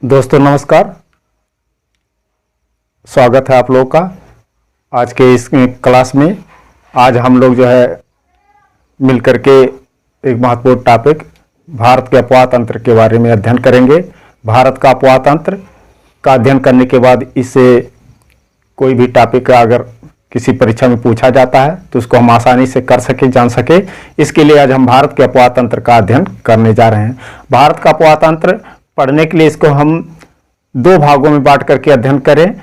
दोस्तों नमस्कार, स्वागत है आप लोगों का आज के इस क्लास में। आज हम लोग जो है मिलकर के एक महत्वपूर्ण टॉपिक भारत के अपवाह तंत्र के बारे में अध्ययन करेंगे। भारत का अपवाह तंत्र का अध्ययन करने के बाद इससे कोई भी टॉपिक अगर किसी परीक्षा में पूछा जाता है तो उसको हम आसानी से कर सके, जान सके। इसके लिए आज हम भारत के अपवाह तंत्र का अध्ययन करने जा रहे हैं। भारत का अपवाह तंत्र पढ़ने के लिए इसको हम दो भागों में बांट करके अध्ययन करें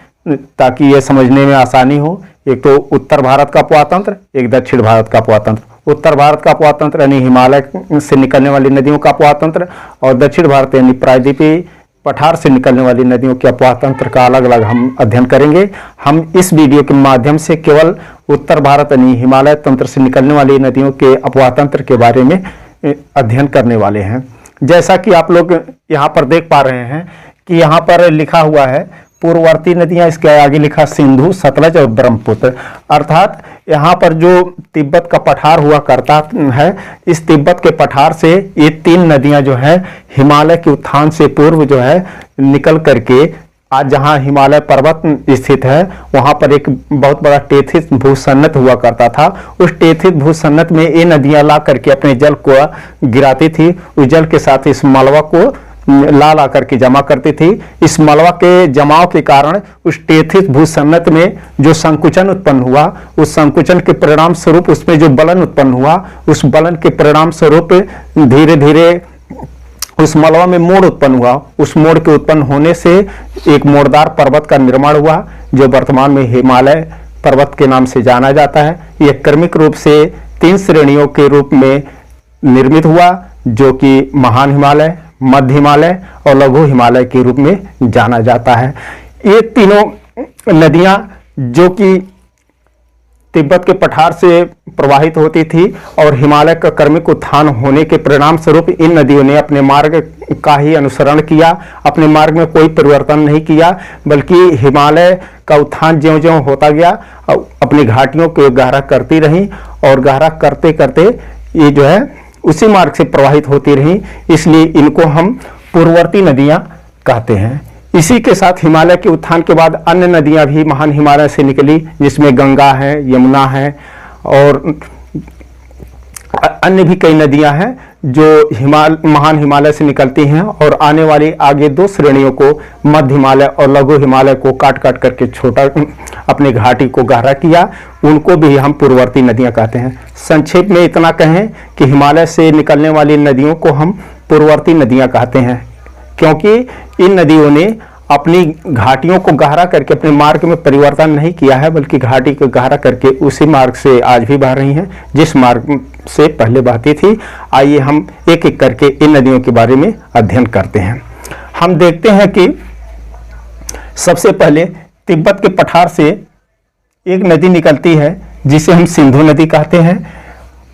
ताकि ये समझने में आसानी हो। एक तो उत्तर भारत का अपवाह तंत्र, एक दक्षिण भारत का अपवाह तंत्र। उत्तर भारत का अपवाह तंत्र यानी हिमालय से निकलने वाली नदियों का अपवाह तंत्र, और दक्षिण भारत यानी प्रायद्वीपीय पठार से निकलने वाली नदियों के अपवाह तंत्र का अलग अलग हम अध्ययन करेंगे। हम इस वीडियो के माध्यम से केवल उत्तर भारत यानी हिमालय तंत्र से निकलने वाली नदियों के अपवाह तंत्र के बारे में अध्ययन करने वाले हैं। जैसा कि आप लोग यहाँ पर देख पा रहे हैं कि यहाँ पर लिखा हुआ है पूर्ववर्ती नदियाँ, इसके आगे लिखा सिंधु, सतलज और ब्रह्मपुत्र। अर्थात यहाँ पर जो तिब्बत का पठार हुआ करता है, इस तिब्बत के पठार से ये तीन नदियाँ जो है हिमालय के उत्थान से पूर्व जो है निकल करके आज जहाँ हिमालय पर्वत स्थित है वहाँ पर एक बहुत बड़ा टेथित भूसन्नत हुआ करता था। उस टेथित भूसन्नत में ये नदियाँ ला करके अपने जल को गिराती थी। उस जल के साथ इस मलबा को ला करके जमा करती थी। इस मलबा के जमाव के कारण उस टेथित भूसन्नत में जो संकुचन उत्पन्न हुआ, उस संकुचन के परिणाम स्वरूप उसमें जो बलन उत्पन्न हुआ, उस बलन के परिणाम स्वरूप धीरे धीरे उस मलबा में मोड़ उत्पन्न हुआ। उस मोड़ के उत्पन्न होने से एक मोड़दार पर्वत का निर्माण हुआ जो वर्तमान में हिमालय पर्वत के नाम से जाना जाता है। यह क्रमिक रूप से तीन श्रेणियों के रूप में निर्मित हुआ जो कि महान हिमालय, मध्य हिमालय और लघु हिमालय के रूप में जाना जाता है। ये तीनों नदियां जो कि तिब्बत के पठार से प्रवाहित होती थी और हिमालय का क्रमिक उत्थान होने के परिणाम स्वरूप इन नदियों ने अपने मार्ग का ही अनुसरण किया, अपने मार्ग में कोई परिवर्तन नहीं किया, बल्कि हिमालय का उत्थान ज्यों ज्यों होता गया अपनी घाटियों को गहरा करती रही और गहरा करते करते ये जो है उसी मार्ग से प्रवाहित होती रही। इसलिए इनको हम पूर्ववर्ती नदियां कहते हैं। इसी के साथ हिमालय के उत्थान के बाद अन्य नदियां भी महान हिमालय से निकली, जिसमें गंगा है, यमुना है और अन्य भी कई नदियां हैं जो महान हिमालय से निकलती हैं और आने वाली आगे दो श्रेणियों को मध्य हिमालय और लघु हिमालय को काट काट करके छोटा अपनी घाटी को गहरा किया, उनको भी हम पूर्ववर्ती नदियां कहते हैं। संक्षेप में इतना कहें कि हिमालय से निकलने वाली नदियों को हम पूर्ववर्ती नदियां कहते हैं, क्योंकि इन नदियों ने अपनी घाटियों को गहरा करके अपने मार्ग में परिवर्तन नहीं किया है, बल्कि घाटी को गहरा करके उसी मार्ग से आज भी बह रही हैं जिस मार्ग से पहले बहती थी। आइए हम एक एक करके इन नदियों के बारे में अध्ययन करते हैं। हम देखते हैं कि सबसे पहले तिब्बत के पठार से एक नदी निकलती है जिसे हम सिंधु नदी कहते हैं,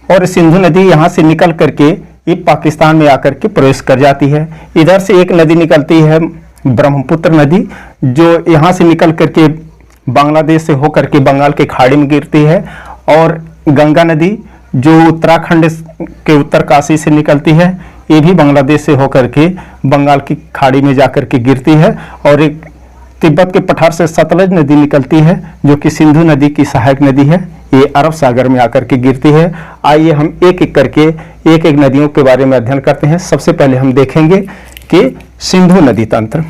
और सिंधु नदी यहाँ से निकल करके ये पाकिस्तान में आकर के प्रवेश कर जाती है। इधर से एक नदी निकलती है ब्रह्मपुत्र नदी, जो यहाँ से निकल करके बांग्लादेश से होकर के बंगाल के खाड़ी में गिरती है, और गंगा नदी जो उत्तराखंड के उत्तरकाशी से निकलती है, ये भी बांग्लादेश से होकर के बंगाल की खाड़ी में जाकर के गिरती है। और एक तिब्बत के पठार से सतलज नदी निकलती है जो कि सिंधु नदी की सहायक नदी है, ये अरब सागर में आकर के गिरती है। आइए हम एक एक करके एक एक नदियों के बारे में अध्ययन करते हैं। सबसे पहले हम देखेंगे कि सिंधु नदी तंत्र।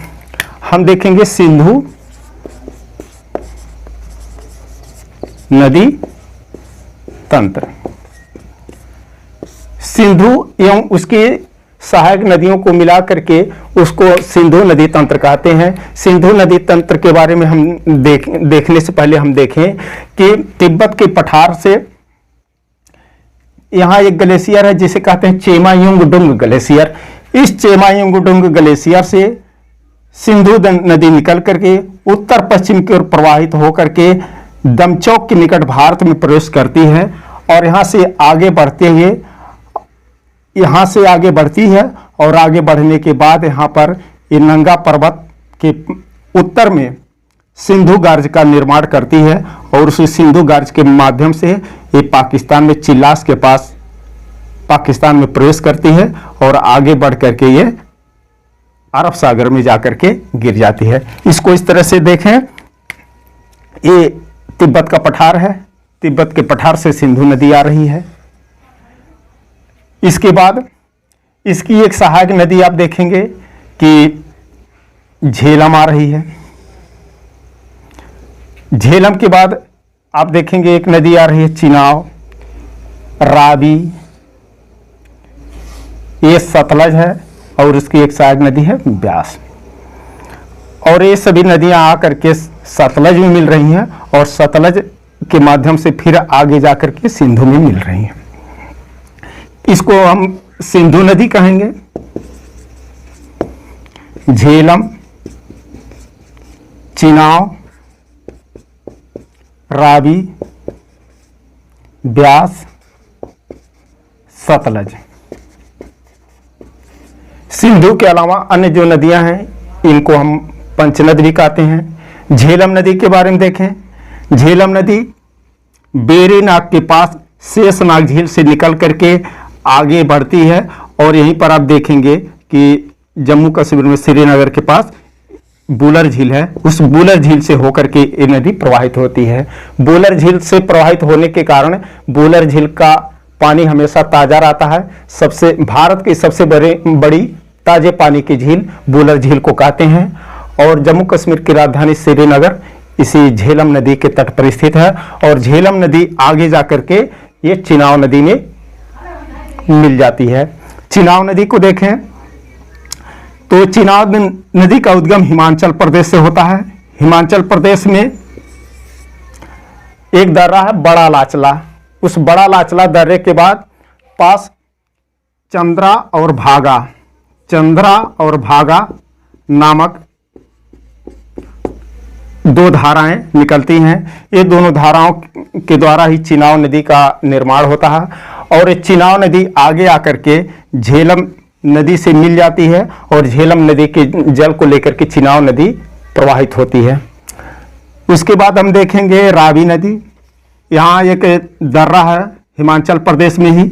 हम देखेंगे सिंधु नदी तंत्र। सिंधु एवं उसके सहायक नदियों को मिला करके उसको सिंधु नदी तंत्र कहते हैं। सिंधु नदी तंत्र के बारे में हम देखने से पहले हम देखें कि तिब्बत के पठार से यहाँ एक ग्लेशियर है जिसे कहते हैं चेमायुंगडुंग ग्लेशियर। इस चेमायुंगडुंग ग्लेशियर से सिंधु नदी निकल करके उत्तर पश्चिम की ओर प्रवाहित होकर के दमचौक के निकट भारत में प्रवेश करती है, और यहाँ से आगे बढ़ते हुए यहाँ से आगे बढ़ती है और आगे बढ़ने के बाद यहाँ पर ये नंगा पर्वत के उत्तर में सिंधु गार्ज का निर्माण करती है, और उसी सिंधु गार्ज के माध्यम से ये पाकिस्तान में चिल्लास के पास पाकिस्तान में प्रवेश करती है और आगे बढ़ करके ये अरब सागर में जाकर के गिर जाती है। इसको इस तरह से देखें, ये तिब्बत का पठार है, तिब्बत के पठार से सिंधु नदी आ रही है। इसके बाद इसकी एक सहायक नदी आप देखेंगे कि झेलम आ रही है। झेलम के बाद आप देखेंगे एक नदी आ रही है चिनाव, रावी, ये सतलज है और इसकी एक सहायक नदी है ब्यास। और ये सभी नदियां आकर के सतलज में मिल रही हैं और सतलज के माध्यम से फिर आगे जाकर के सिंधु में मिल रही हैं। इसको हम सिंधु नदी कहेंगे। झेलम, चिनाव, रावी, ब्यास, सतलज। सिंधु के अलावा अन्य जो नदियां हैं इनको हम पंचनद भी कहते हैं। झेलम नदी के बारे में देखें, झेलम नदी बेरीनाग के पास शेषनाग झील से निकल करके आगे बढ़ती है और यहीं पर आप देखेंगे कि जम्मू कश्मीर में श्रीनगर के पास बुलर झील है, उस बुलर झील से होकर के ये नदी प्रवाहित होती है। बुलर झील से प्रवाहित होने के कारण बुलर झील का पानी हमेशा ताजा रहता है। सबसे भारत की सबसे बड़ी ताजे पानी की झील बुलर झील को कहते हैं और जम्मू कश्मीर की राजधानी श्रीनगर इसी झेलम नदी के तट पर स्थित है। और झेलम नदी आगे जाकर के ये चिनाव नदी में मिल जाती है। चिनाव नदी को देखें तो चिनाव नदी का उद्गम हिमाचल प्रदेश से होता है। हिमाचल प्रदेश में एक दर्रा है बड़ा लाचला, उस बड़ा लाचला दर्रे के बाद पास चंद्रा और भागा नामक दो धाराएं निकलती हैं। ये दोनों धाराओं के द्वारा ही चिनाव नदी का निर्माण होता है और ये चिनाव नदी आगे आकर के झेलम नदी से मिल जाती है और झेलम नदी के जल को लेकर के चिनाव नदी प्रवाहित होती है। उसके बाद हम देखेंगे रावी नदी। यहाँ एक दर्रा है हिमाचल प्रदेश में ही,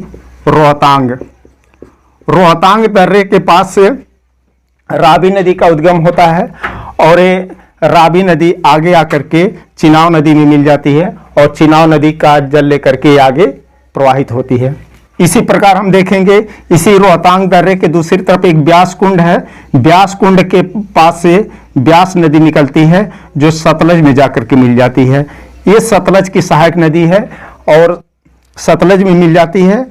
रोहतांग दर्रे के पास से रावी नदी का उद्गम होता है और ये रावी नदी आगे आकर के चिनाव नदी में मिल जाती है और चिनाव नदी का जल लेकर के आगे प्रवाहित होती है। इसी प्रकार हम देखेंगे इसी रोहतांग दर्रे के दूसरी तरफ एक ब्यास कुंड है। ब्यास कुंड के पास से ब्यास नदी निकलती है जो सतलज में जाकर के मिल जाती है। ये सतलज की सहायक नदी है और सतलज में मिल जाती है।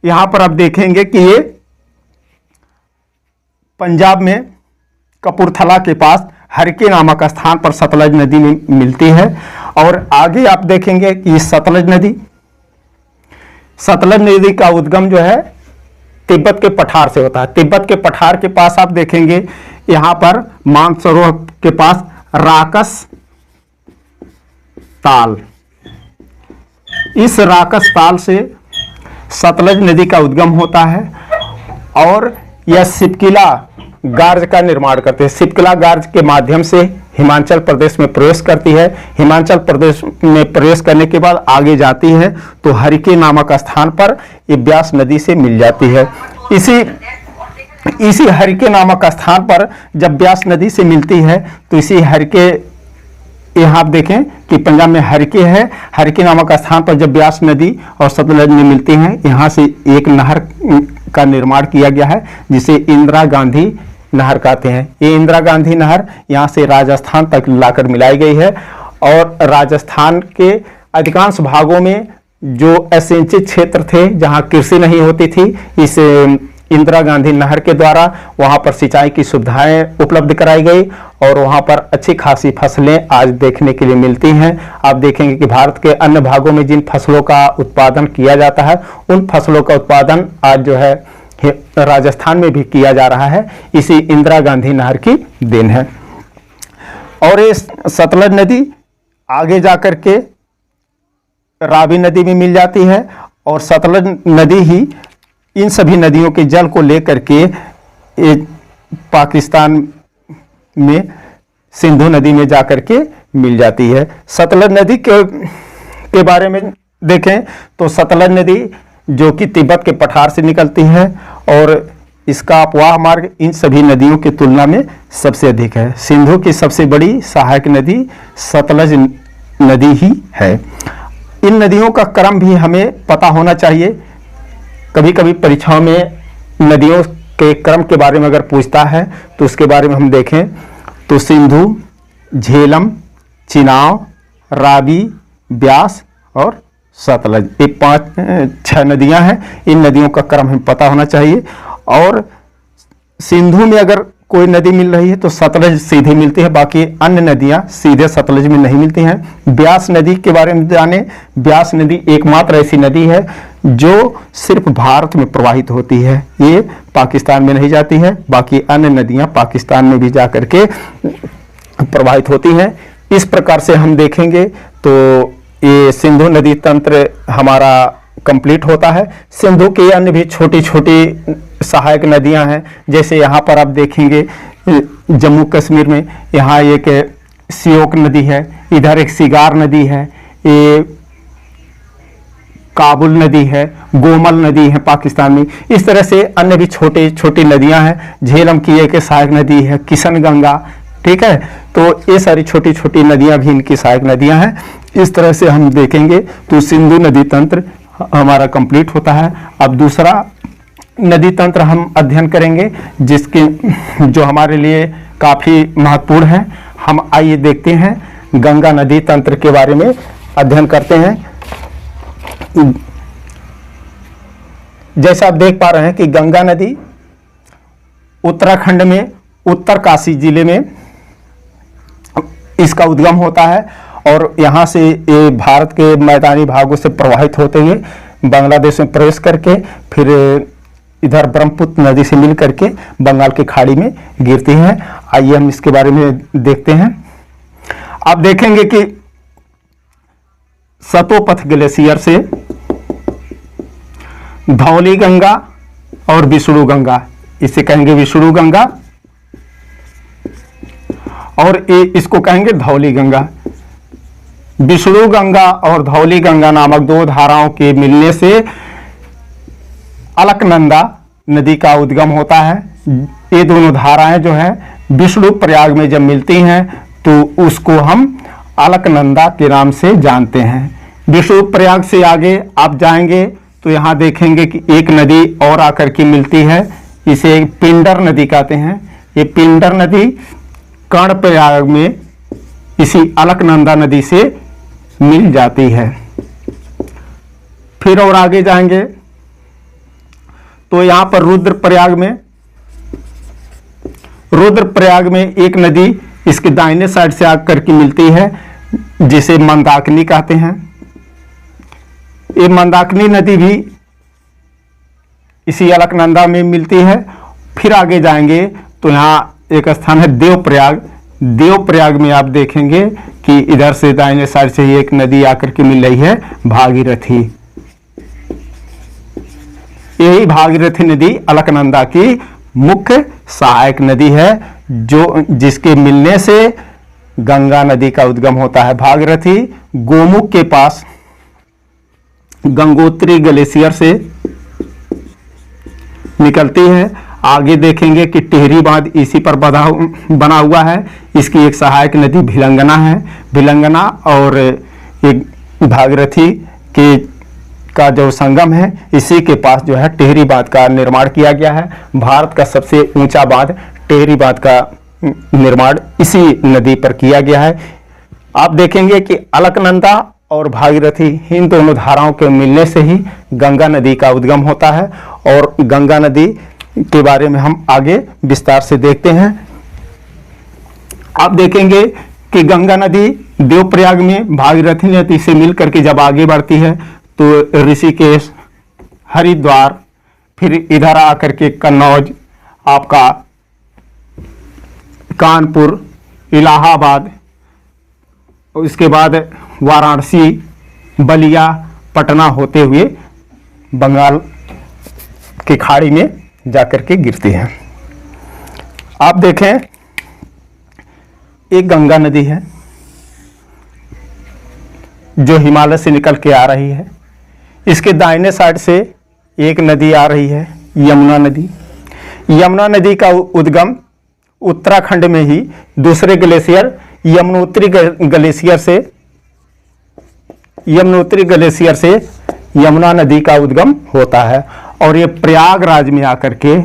यहां पर आप देखेंगे कि ये पंजाब में कपूरथला के पास हरके नामक स्थान पर सतलज नदी में मिलती है। और आगे आप देखेंगे कि सतलज नदी का उद्गम जो है तिब्बत के पठार से होता है। तिब्बत के पठार के पास आप देखेंगे यहां पर मानसरोवर के पास राकस ताल, इस राकस ताल से सतलज नदी का उद्गम होता है और यह सिपकिला गार्ज का निर्माण करते हैं। सिपकिला गार्ज के माध्यम से हिमाचल प्रदेश में प्रवेश करती है। हिमाचल प्रदेश में प्रवेश करने के बाद आगे जाती है तो हरिके नामक स्थान पर ये ब्यास नदी से मिल जाती है। इसी हरिके नामक स्थान पर जब ब्यास नदी से मिलती है तो इसी हरिके, यहाँ आप देखें कि पंजाब में हरके है, हरके नामक स्थान पर जब ब्यास नदी और सतलज में मिलती हैं, यहाँ से एक नहर का निर्माण किया गया है जिसे इंदिरा गांधी नहर कहते हैं। ये इंदिरा गांधी नहर यहाँ से राजस्थान तक लाकर मिलाई गई है और राजस्थान के अधिकांश भागों में जो असिंचित क्षेत्र थे जहाँ कृषि नहीं होती थी, इस इंदिरा गांधी नहर के द्वारा वहाँ पर सिंचाई की सुविधाएं उपलब्ध कराई गई और वहाँ पर अच्छी खासी फसलें आज देखने के लिए मिलती हैं। आप देखेंगे कि भारत के अन्य भागों में जिन फसलों का उत्पादन किया जाता है उन फसलों का उत्पादन आज जो है राजस्थान में भी किया जा रहा है, इसी इंदिरा गांधी नहर की देन है। और ये सतलज नदी आगे जाकर के रावी नदी में मिल जाती है और सतलज नदी ही इन सभी नदियों के जल को लेकर के पाकिस्तान में सिंधु नदी में जाकर के मिल जाती है। सतलज नदी के बारे में देखें तो सतलज नदी जो कि तिब्बत के पठार से निकलती है और इसका अपवाह मार्ग इन सभी नदियों की तुलना में सबसे अधिक है। सिंधु की सबसे बड़ी सहायक नदी सतलज नदी ही है। इन नदियों का क्रम भी हमें पता होना चाहिए। कभी कभी परीक्षाओं में नदियों के क्रम के बारे में अगर पूछता है तो उसके बारे में हम देखें तो सिंधु, झेलम, चिनाव, रावी, ब्यास और सतलज, ये 5-6 नदियां हैं। इन नदियों का क्रम हमें पता होना चाहिए। और सिंधु में अगर कोई नदी मिल रही है तो सतलज सीधी मिलती है, बाकी अन्य नदियां सीधे सतलज में नहीं मिलती हैं। ब्यास नदी के बारे में जाने। ब्यास नदी एकमात्र ऐसी नदी है जो सिर्फ भारत में प्रवाहित होती है, ये पाकिस्तान में नहीं जाती है। बाकी अन्य नदियां पाकिस्तान में भी जाकर के प्रवाहित होती हैं। इस प्रकार से हम देखेंगे तो ये सिंधु नदी तंत्र हमारा कंप्लीट होता है। सिंधु के अन्य भी छोटी छोटी सहायक नदियां हैं, जैसे यहाँ पर आप देखेंगे जम्मू कश्मीर में यहाँ एक सियोक नदी है, इधर एक सिगार नदी है, ये काबुल नदी है, गोमल नदी है पाकिस्तान में। इस तरह से अन्य भी छोटी छोटी नदियां हैं। झेलम की एक सहायक नदी है किशन गंगा, ठीक है। तो ये सारी छोटी छोटी नदियां भी इनकी सहायक नदियां हैं। इस तरह से हम देखेंगे तो सिंधु नदी तंत्र हमारा कंप्लीट होता है। अब दूसरा नदी तंत्र हम अध्ययन करेंगे जिसके जो हमारे लिए काफ़ी महत्वपूर्ण है। हम आइए देखते हैं गंगा नदी तंत्र के बारे में अध्ययन करते हैं। जैसा आप देख पा रहे हैं कि गंगा नदी उत्तराखंड में उत्तरकाशी जिले में इसका उद्गम होता है और यहाँ से ये भारत के मैदानी भागों से प्रवाहित होते हुए बांग्लादेश में प्रवेश करके फिर इधर ब्रह्मपुत्र नदी से मिल करके बंगाल की खाड़ी में गिरती हैं। आइए हम इसके बारे में देखते हैं। आप देखेंगे कि सतोपथ ग्लेशियर से धौली गंगा और विष्णु गंगा, इसे कहेंगे विष्णु गंगा और इसको कहेंगे धौली गंगा। विष्णु गंगा और धौली गंगा नामक दो धाराओं के मिलने से अलकनंदा नदी का उद्गम होता है। ये दोनों धाराएं जो है विष्णु प्रयाग में जब मिलती हैं तो उसको हम अलकनंदा के नाम से जानते हैं। विष्णु प्रयाग से आगे आप जाएंगे तो यहाँ देखेंगे कि एक नदी और आकर के मिलती है, इसे पिंडर नदी कहते हैं। ये पिंडर नदी कर्णप्रयाग में इसी अलकनंदा नदी से मिल जाती है। फिर और आगे जाएंगे तो यहाँ पर रुद्रप्रयाग में एक नदी इसके दाहिने साइड से आकर के मिलती है जिसे मंदाकिनी कहते हैं। ये मंदाकिनी नदी भी इसी अलकनंदा में मिलती है। फिर आगे जाएंगे तो यहाँ एक स्थान है देवप्रयाग। देवप्रयाग में आप देखेंगे कि इधर से दाहिने साइड से ही एक नदी आकर के मिल रही है, भागीरथी। यही भागीरथी नदी अलकनंदा की मुख्य सहायक नदी है, जो जिसके मिलने से गंगा नदी का उद्गम होता है। भागीरथी गोमुख के पास गंगोत्री ग्लेशियर से निकलती है। आगे देखेंगे कि टिहरी बांध इसी पर बना हुआ है। इसकी एक सहायक नदी भिलंगना है। भिलंगना और एक भागीरथी का जो संगम है इसी के पास जो है टिहरी बांध का निर्माण किया गया है। भारत का सबसे ऊंचा बांध टिहरी बांध का निर्माण इसी नदी पर किया गया है। आप देखेंगे कि अलकनंदा और भागीरथी इन दोनों धाराओं के मिलने से ही गंगा नदी का उद्गम होता है और गंगा नदी के बारे में हम आगे विस्तार से देखते हैं। आप देखेंगे कि गंगा नदी देवप्रयाग में भागीरथी नदी से मिलकर के जब आगे बढ़ती है तो ऋषिकेश, हरिद्वार, फिर इधर आकर के कन्नौज, आपका कानपुर, इलाहाबाद, इसके बाद वाराणसी, बलिया, पटना होते हुए बंगाल की खाड़ी में जाकर के गिरती है। आप देखें एक गंगा नदी है जो हिमालय से निकल के आ रही है। इसके दाहिने साइड से एक नदी आ रही है, यमुना नदी। यमुना नदी का उद्गम उत्तराखंड में ही दूसरे ग्लेशियर यमुनोत्री ग्लेशियर से यमुना नदी का उद्गम होता है और ये प्रयागराज में आकर के,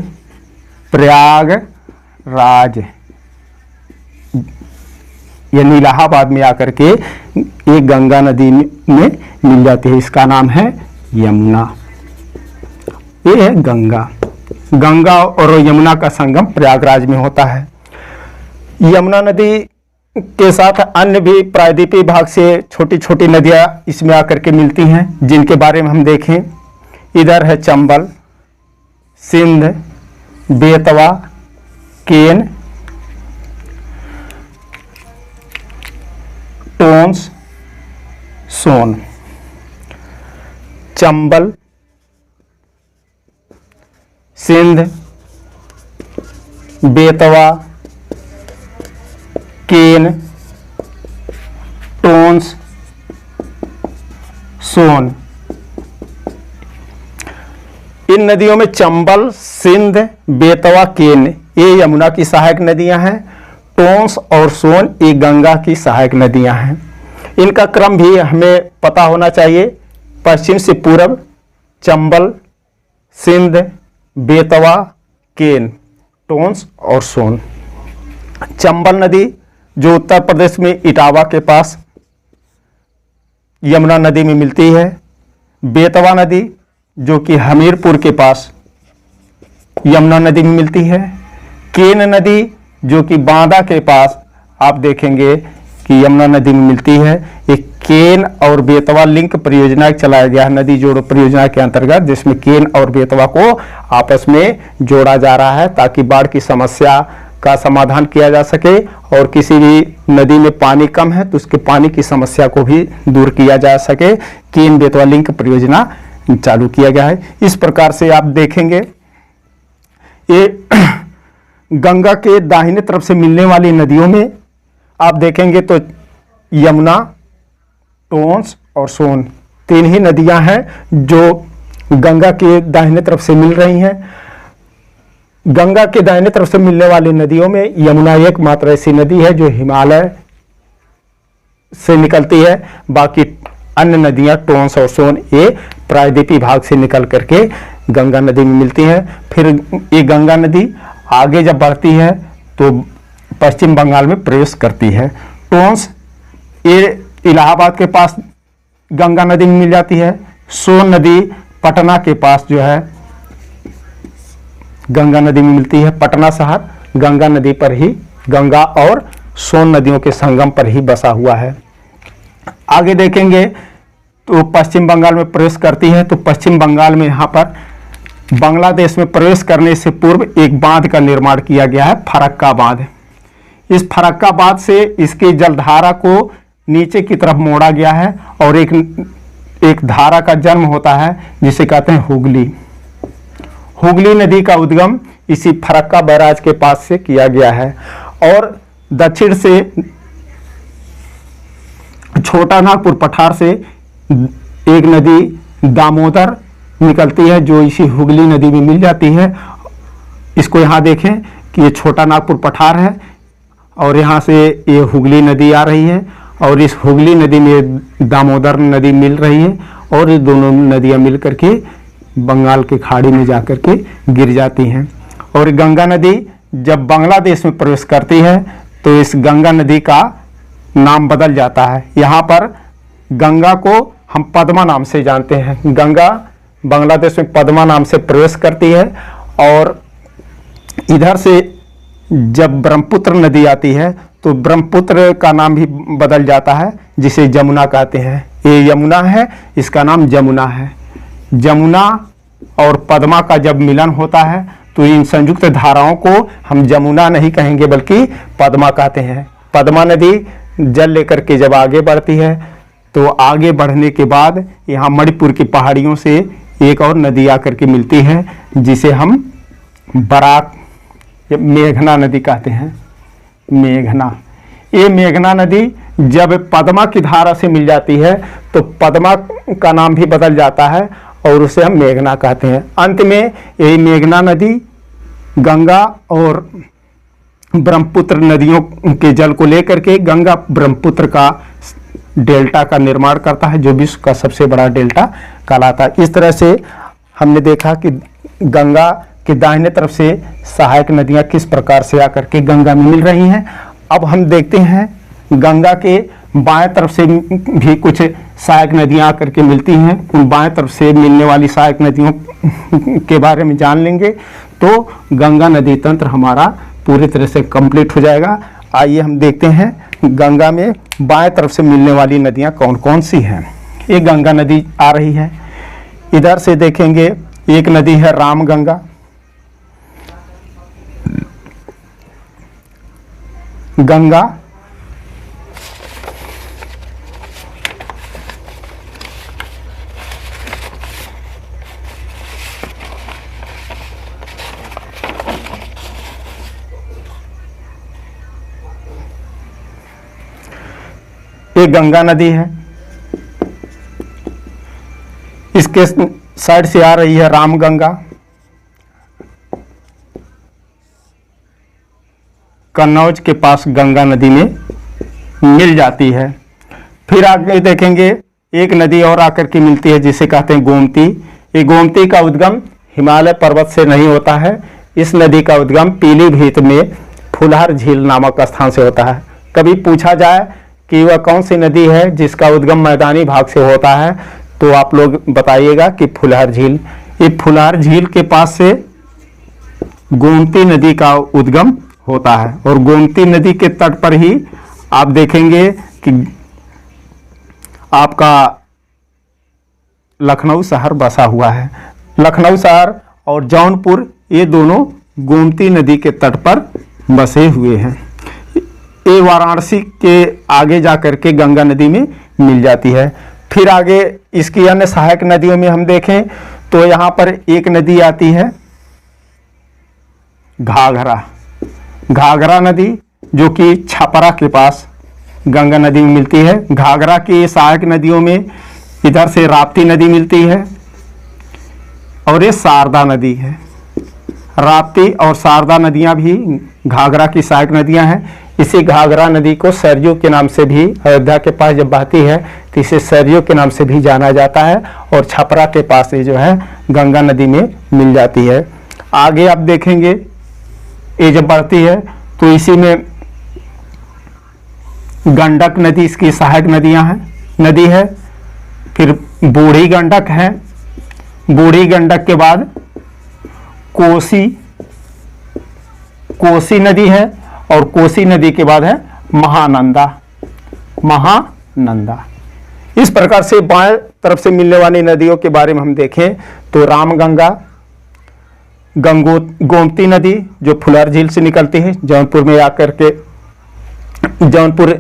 प्रयागराज यानी इलाहाबाद में आकर के एक गंगा नदी में मिल जाती है। इसका नाम है यमुना। ये है गंगा। गंगा और यमुना का संगम प्रयागराज में होता है। यमुना नदी के साथ अन्य भी प्रायद्वीपीय भाग से छोटी छोटी नदियां इसमें आकर के मिलती हैं, जिनके बारे में हम देखें। इधर है चंबल, सिंध, बेतवा, केन, टोंस, सोन। चंबल, सिंध, बेतवा, केन, टोंस, सोन। इन नदियों में चंबल, सिंध, बेतवा, केन ये यमुना की सहायक नदियां हैं। टोंस और सोन ये गंगा की सहायक नदियां हैं। इनका क्रम भी हमें पता होना चाहिए। पश्चिम से पूर्व चंबल, सिंध, बेतवा, केन, टोंस और सोन। चंबल नदी जो उत्तर प्रदेश में इटावा के पास यमुना नदी में मिलती है। बेतवा नदी जो कि हमीरपुर के पास यमुना नदी में मिलती है। केन नदी जो कि बांदा के पास आप देखेंगे कि यमुना नदी में मिलती है। एक केन और बेतवा लिंक परियोजना चलाया गया है नदी जोड़ो परियोजना के अंतर्गत, जिसमें केन और बेतवा को आपस में जोड़ा जा रहा है ताकि बाढ़ की समस्या का समाधान किया जा सके और किसी भी नदी में पानी कम है तो उसके पानी की समस्या को भी दूर किया जा सके। केन बेतवा लिंक परियोजना चालू किया गया है। इस प्रकार से आप देखेंगे ये गंगा के दाहिने तरफ से मिलने वाली नदियों में आप देखेंगे तो यमुना, टोंस और सोन तीन ही नदियां हैं जो गंगा के दाहिने तरफ से मिल रही हैं। गंगा के दाहिने तरफ से मिलने वाली नदियों में यमुना एकमात्र ऐसी नदी है जो हिमालय से निकलती है। बाकी अन्य नदियां टोंस और सोन ये प्रायद्वीपीय भाग से निकल करके गंगा नदी में मिलती हैं। फिर ये गंगा नदी आगे जब बढ़ती है तो पश्चिम बंगाल में प्रवेश करती है। टोंस ये इलाहाबाद के पास गंगा नदी में मिल जाती है। सोन नदी पटना के पास जो है गंगा नदी में मिलती है। पटना शहर गंगा नदी पर ही, गंगा और सोन नदियों के संगम पर ही बसा हुआ है। आगे देखेंगे तो पश्चिम बंगाल में प्रवेश करती है। तो पश्चिम बंगाल में यहाँ पर बांग्लादेश में प्रवेश करने से पूर्व एक बांध का निर्माण किया गया है, फरक्का बांध। इस फरक्का बांध से इसकी जलधारा को नीचे की तरफ मोड़ा गया है और एक धारा का जन्म होता है जिसे कहते हैं हुगली। हुगली नदी का उद्गम इसी फरक्का बैराज के पास से किया गया है और दक्षिण से छोटा नागपुर पठार से एक नदी दामोदर निकलती है जो इसी हुगली नदी में मिल जाती है। इसको यहाँ देखें कि ये छोटा नागपुर पठार है और यहाँ से ये हुगली नदी आ रही है और इस हुगली नदी में दामोदर नदी मिल रही है और ये दोनों नदियाँ मिल करके बंगाल के खाड़ी में जाकर के गिर जाती हैं। और गंगा नदी जब बांग्लादेश में प्रवेश करती है तो इस गंगा नदी का नाम बदल जाता है। यहाँ पर गंगा को हम पद्मा नाम से जानते हैं। गंगा बांग्लादेश में पद्मा नाम से प्रवेश करती है और इधर से जब ब्रह्मपुत्र नदी आती है तो ब्रह्मपुत्र का नाम भी बदल जाता है जिसे जमुना कहते हैं। ये यमुना है, इसका नाम जमुना है। जमुना और पद्मा का जब मिलन होता है तो इन संयुक्त धाराओं को हम जमुना नहीं कहेंगे बल्कि पद्मा कहते हैं। पद्मा नदी जल लेकर के जब आगे बढ़ती है तो आगे बढ़ने के बाद यहाँ मणिपुर की पहाड़ियों से एक और नदी आकर के मिलती है जिसे हम बराक मेघना नदी कहते हैं। मेघना, ये मेघना नदी जब पद्मा की धारा से मिल जाती है तो पद्मा का नाम भी बदल जाता है और उसे हम मेघना कहते हैं। अंत में यही मेघना नदी गंगा और ब्रह्मपुत्र नदियों के जल को लेकर के गंगा ब्रह्मपुत्र का डेल्टा का निर्माण करता है, जो विश्व का सबसे बड़ा डेल्टा कहलाता है। इस तरह से हमने देखा कि गंगा के दाहिने तरफ से सहायक नदियां किस प्रकार से आकर के गंगा में मिल रही हैं। अब हम देखते हैं गंगा के बाएं तरफ से भी कुछ सहायक नदियां आकर के मिलती हैं। उन बाएं तरफ से मिलने वाली सहायक नदियों के बारे में जान लेंगे तो गंगा नदी तंत्र हमारा पूरी तरह से कंप्लीट हो जाएगा। आइए हम देखते हैं गंगा में बाएं तरफ से मिलने वाली नदियां कौन कौन सी हैं। ये गंगा नदी आ रही है, इधर से देखेंगे एक नदी है रामगंगा, गंगा ये गंगा नदी है, इसके साइड से आ रही है रामगंगा, कन्नौज के पास गंगा नदी में मिल जाती है। फिर आगे देखेंगे एक नदी और आकर के मिलती है जिसे कहते हैं गोमती। ये गोमती का उद्गम हिमालय पर्वत से नहीं होता है, इस नदी का उद्गम पीलीभीत में फुलहर झील नामक स्थान से होता है। कभी पूछा जाए कि वह कौन सी नदी है जिसका उद्गम मैदानी भाग से होता है तो आप लोग बताइएगा कि फुलहर झील। ये फुलहर झील के पास से गोमती नदी का उद्गम होता है और गोमती नदी के तट पर ही आप देखेंगे कि आपका लखनऊ शहर बसा हुआ है। लखनऊ शहर और जौनपुर ये दोनों गोमती नदी के तट पर बसे हुए हैं। ये वाराणसी के आगे जाकर के गंगा नदी में मिल जाती है। फिर आगे इसकी अन्य सहायक नदियों में हम देखें तो यहाँ पर एक नदी आती है घाघरा। घाघरा नदी जो कि छपरा के पास गंगा नदी में मिलती है। घाघरा की सहायक नदियों में इधर से राप्ती नदी मिलती है और ये शारदा नदी है। राप्ती और शारदा नदियां भी घाघरा की सहायक नदियां हैं। इसी घाघरा नदी को सरयू के नाम से भी, अयोध्या के पास जब बहती है तो इसे सरयू के नाम से भी जाना जाता है और छपरा के पास ये जो है गंगा नदी में मिल जाती है। आगे आप देखेंगे ये जब बढ़ती है तो इसी में गंडक नदी इसकी सहायक नदी है। फिर बूढ़ी गंडक है, बूढ़ी गंडक के बाद कोसी नदी है और कोसी नदी के बाद है महानंदा। इस प्रकार से बाएं तरफ से मिलने वाली नदियों के बारे में हम देखें तो रामगंगा, गोमती नदी जो फुलहर झील से निकलती है, जौनपुर में आकर के, जौनपुर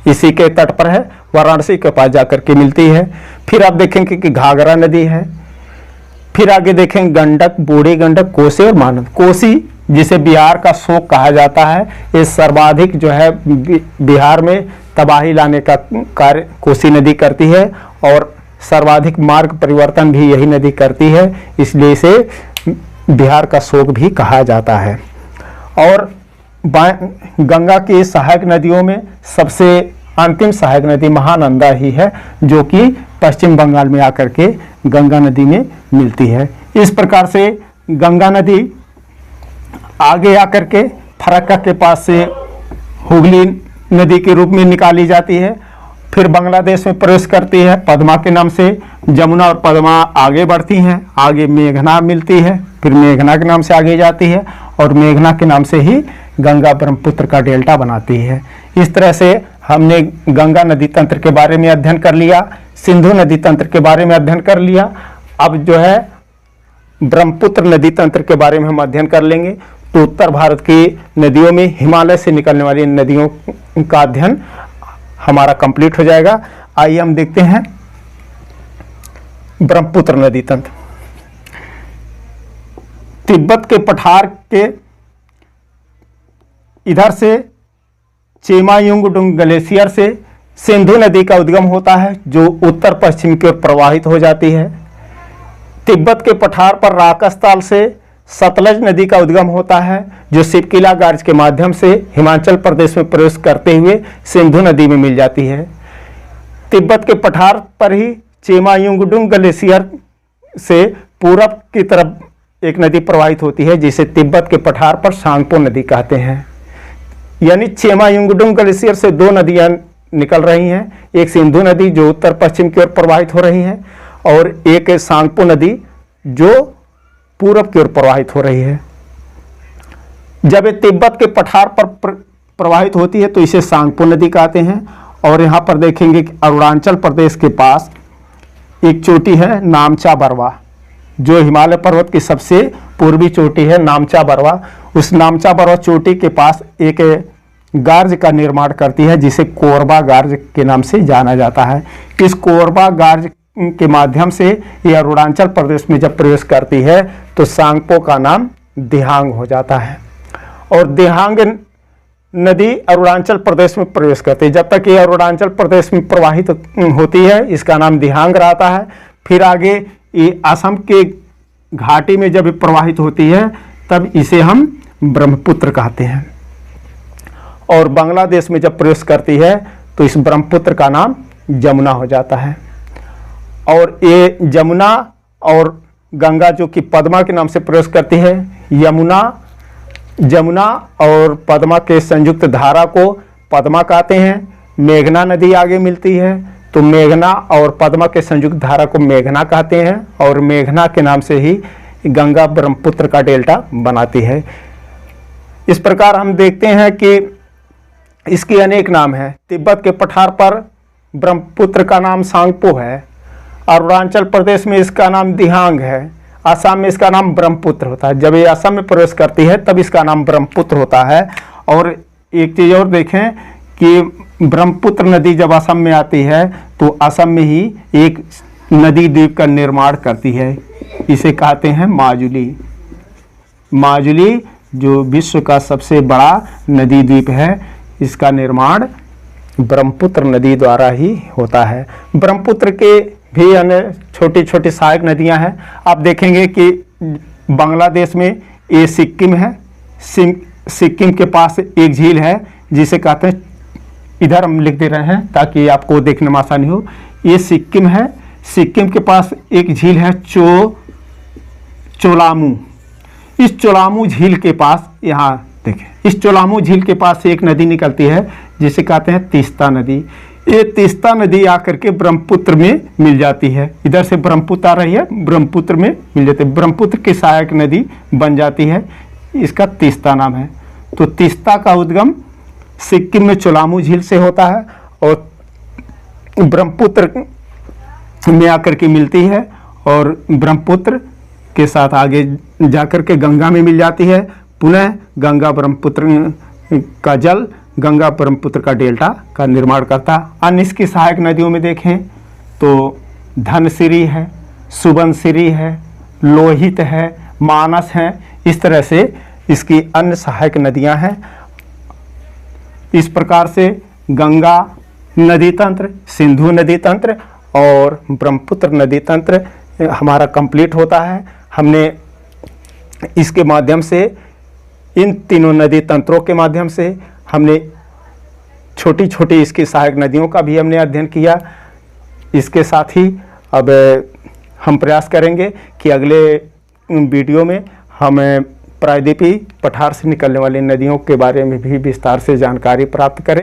इसी के तट पर है, वाराणसी के पास जाकर के मिलती है। फिर आप देखेंगे कि घाघरा नदी है। फिर आगे देखेंगे गंडक, बूढ़ी गंडक, कोसी और महानंदा। कोसी जिसे बिहार का शोक कहा जाता है, ये सर्वाधिक जो है बिहार में तबाही लाने का कार्य कोसी नदी करती है और सर्वाधिक मार्ग परिवर्तन भी यही नदी करती है, इसलिए इसे बिहार का शोक भी कहा जाता है। और गंगा की सहायक नदियों में सबसे अंतिम सहायक नदी महानंदा ही है, जो कि पश्चिम बंगाल में आकर के गंगा नदी में मिलती है। इस प्रकार से गंगा नदी आगे आकर के फरक्का के पास से हुगली नदी के रूप में निकाली जाती है। फिर बांग्लादेश में प्रवेश करती है पद्मा के नाम से। जमुना और पद्मा आगे बढ़ती हैं, आगे मेघना मिलती है, फिर मेघना के नाम से आगे जाती है और मेघना के नाम से ही गंगा ब्रह्मपुत्र का डेल्टा बनाती है। इस तरह से हमने गंगा नदी तंत्र के बारे में अध्ययन कर लिया, सिंधु नदी तंत्र के बारे में अध्ययन कर लिया। अब जो है ब्रह्मपुत्र नदी तंत्र के बारे में हम अध्ययन कर लेंगे। तो उत्तर भारत की नदियों में हिमालय से निकलने वाली नदियों का अध्ययन हमारा कंप्लीट हो जाएगा। आइए हम देखते हैं ब्रह्मपुत्र नदी तंत्र। तिब्बत के पठार के इधर से चेमायुंगडुंग ग्लेशियर से सिंधु नदी का उद्गम होता है जो उत्तर पश्चिम की ओर प्रवाहित हो जाती है। तिब्बत के पठार पर राकसताल से सतलज नदी का उद्गम होता है जो सिपकिला गार्ज के माध्यम से हिमाचल प्रदेश में प्रवेश करते हुए सिंधु नदी में मिल जाती है। तिब्बत के पठार पर ही चेमायुंगडुंग ग्लेशियर से पूरब की तरफ एक नदी प्रवाहित होती है जिसे तिब्बत के पठार पर सांगपो नदी कहते हैं। यानी चेमायुंगडुंग ग्लेशियर से दो नदियां निकल रही हैं, एक सिंधु नदी जो उत्तर पश्चिम की ओर प्रवाहित हो रही है और एक सांगपो नदी जो पूरब की ओर प्रवाहित हो रही है। जब ये तिब्बत के पठार पर प्रवाहित होती है तो इसे सांगपो नदी कहते हैं। और यहाँ पर देखेंगे कि अरुणाचल प्रदेश के पास एक चोटी है नामचा बरवा, जो हिमालय पर्वत की सबसे पूर्वी चोटी है नामचा बरवा। उस नामचा बरवा चोटी के पास एक गार्ज का निर्माण करती है जिसे कोरबा गार्ज के नाम से जाना जाता है। इस कोरबा गार्ज के माध्यम से यह अरुणाचल प्रदेश में जब प्रवेश करती है तो सांगपो का नाम दिहांग हो जाता है और दिहांग नदी अरुणाचल प्रदेश में प्रवेश करती है। जब तक ये अरुणाचल प्रदेश में प्रवाहित होती है इसका नाम दिहांग रहता है। फिर आगे ये असम के घाटी में जब प्रवाहित होती है तब इसे हम ब्रह्मपुत्र कहते हैं और बांग्लादेश में जब प्रवेश करती है तो इस ब्रह्मपुत्र का नाम जमुना हो जाता है। और ये जमुना और गंगा जो कि पद्मा के नाम से प्रवेश करती है, जमुना और पद्मा के संयुक्त धारा को पद्मा कहते हैं। मेघना नदी आगे मिलती है तो मेघना और पद्मा के संयुक्त धारा को मेघना कहते हैं और मेघना के नाम से ही गंगा ब्रह्मपुत्र का डेल्टा बनाती है। इस प्रकार हम देखते हैं कि इसके अनेक नाम हैं। तिब्बत के पठार पर ब्रह्मपुत्र का नाम सांगपो है, अरुणाचल प्रदेश में इसका नाम दिहांग है, असम में इसका नाम ब्रह्मपुत्र होता है। जब ये असम में प्रवेश करती है तब इसका नाम ब्रह्मपुत्र होता है। और एक चीज़ और देखें कि ब्रह्मपुत्र नदी जब असम में आती है तो असम में ही एक नदी द्वीप का निर्माण करती है, इसे कहते हैं माजुली। माजुली जो विश्व का सबसे बड़ा नदी द्वीप है, इसका निर्माण ब्रह्मपुत्र नदी द्वारा ही होता है। ब्रह्मपुत्र के भी अन्य छोटी छोटी सहायक नदियां हैं। आप देखेंगे कि बांग्लादेश में ये सिक्किम है, सिक्किम के पास एक झील है जिसे कहते हैं, इधर हम लिख दे रहे हैं ताकि आपको देखने में आसानी हो। ये सिक्किम है, सिक्किम के पास एक झील है चोलामू। इस चोलामू झील के पास, यहाँ देखें, इस चोलामू झील के पास एक नदी निकलती है जिसे कहते हैं तीस्ता नदी। ये तीस्ता नदी आकर के ब्रह्मपुत्र में मिल जाती है। इधर से ब्रह्मपुत्र आ रही है, ब्रह्मपुत्र में मिल जाती है, ब्रह्मपुत्र की सहायक नदी बन जाती है, इसका तीस्ता नाम है। तो तीस्ता का उद्गम सिक्किम में चोलामू झील से होता है और ब्रह्मपुत्र में आकर के मिलती है और ब्रह्मपुत्र के साथ आगे जाकर के गंगा में मिल जाती है। पुनः गंगा ब्रह्मपुत्र का जल गंगा ब्रह्मपुत्र का डेल्टा का निर्माण करता है। अन्य इसकी सहायक नदियों में देखें तो धनसिरी है, सुबनसिरी है, लोहित है, मानस है। इस तरह से इसकी अन्य सहायक नदियां हैं। इस प्रकार से गंगा नदी तंत्र, सिंधु नदी तंत्र और ब्रह्मपुत्र नदी तंत्र हमारा कंप्लीट होता है। हमने इसके माध्यम से, इन तीनों नदी तंत्रों के माध्यम से हमने छोटी छोटी इसकी सहायक नदियों का भी हमने अध्ययन किया। इसके साथ ही अब हम प्रयास करेंगे कि अगले वीडियो में हम प्रायद्वीपीय पठार से निकलने वाली नदियों के बारे में भी विस्तार से जानकारी प्राप्त करें।